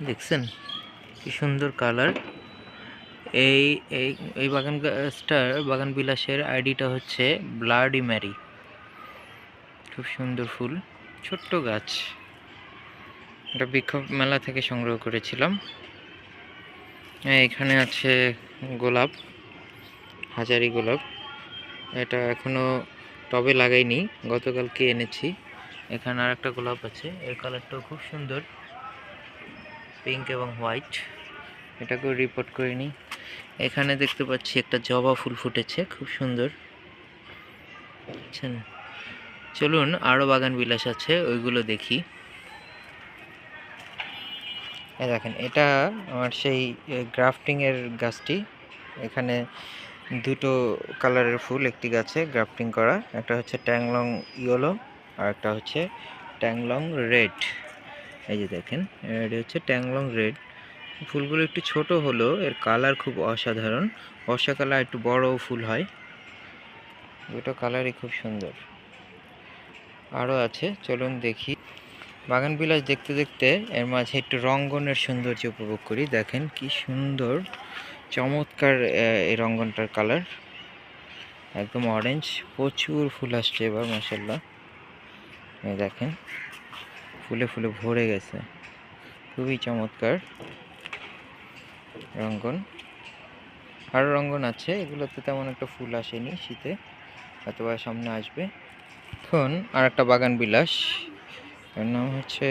দেখছেন কি সুন্দর কালার। এই এই এই বাগান গাছটার, বাগান বিলাসের আইডিটা হচ্ছে ব্লাডি ম্যারি। খুব সুন্দর ফুল, ছোট্ট গাছ। এটা বিক্ষোভ মেলা থেকে সংগ্রহ করেছিলাম। এখানে আছে গোলাপ, হাজারি গোলাপ। এটা এখনো টবে লাগাইনি, গতকালকে এনেছি। এখানে আর একটা গোলাপ আছে, এর কালারটাও খুব সুন্দর, পিঙ্ক এবং হোয়াইট। এটাকেও রিপোর্ট করিনি। এখানে দেখতে পাচ্ছি একটা জবা ফুল ফুটেছে, খুব সুন্দর। চলুন আরও বাগান বিলাস আছে, ওইগুলো দেখি। দেখেন, এটা আমার সেই গ্রাফটিংয়ের গাছটি। এখানে দুটো কালারের ফুল একটি গাছে গ্রাফটিং করা। একটা হচ্ছে ট্যাংলং ইয়েলো আর একটা হচ্ছে ট্যাংলং রেড। এই যে দেখেন, এটা হচ্ছে ট্যাংলং রেড। ফুলগুলো একটু ছোট হলো, এর কালার খুব অসাধারণ। বর্ষাকালে একটু বড় ফুল হয়। দুটো কালারই খুব সুন্দর। আরও আছে, চলুন দেখি। বাগান বিলাস দেখতে দেখতে এর মাঝে একটু রঙ্গনের সৌন্দর্য উপভোগ করি। দেখেন কি সুন্দর, চমৎকার এই রঙ্গনটার কালার, একদম অরেঞ্জ। প্রচুর ফুল আসছে এবার, মাশাআল্লাহ। এই দেখেন, ফুলে ফুলে ভরে গেছে, খুবই চমৎকার রঙ্গন। আরও রঙ্গন আছে, এগুলোতে তেমন একটা ফুল আসেনি শীতে, অথবা সামনে আসবে। এখন আর একটা বাগান বিলাস, এর নাম হচ্ছে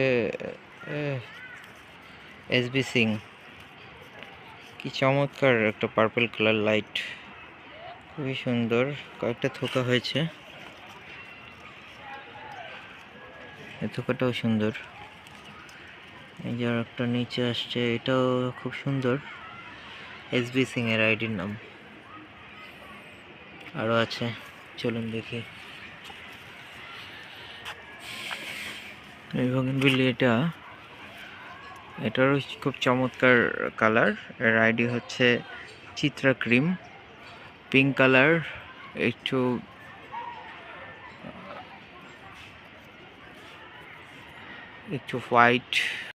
এসবি সিং। কি চমৎকার একটা পার্পল কালার লাইট, খুবই সুন্দর। কয়েকটা থোকা হয়েছে, এই থোকাটাও সুন্দর। এই যে একটা নিচে আসছে, এটাও খুব সুন্দর। এসবি সিং এর আইডির নাম। আরও আছে, চলুন দেখি। এই বাগানবিলি, এটারও খুব চমৎকার কালার। এর আইডি হচ্ছে চিত্রা ক্রিম, পিঙ্ক কালার, একটু একটু হোয়াইট।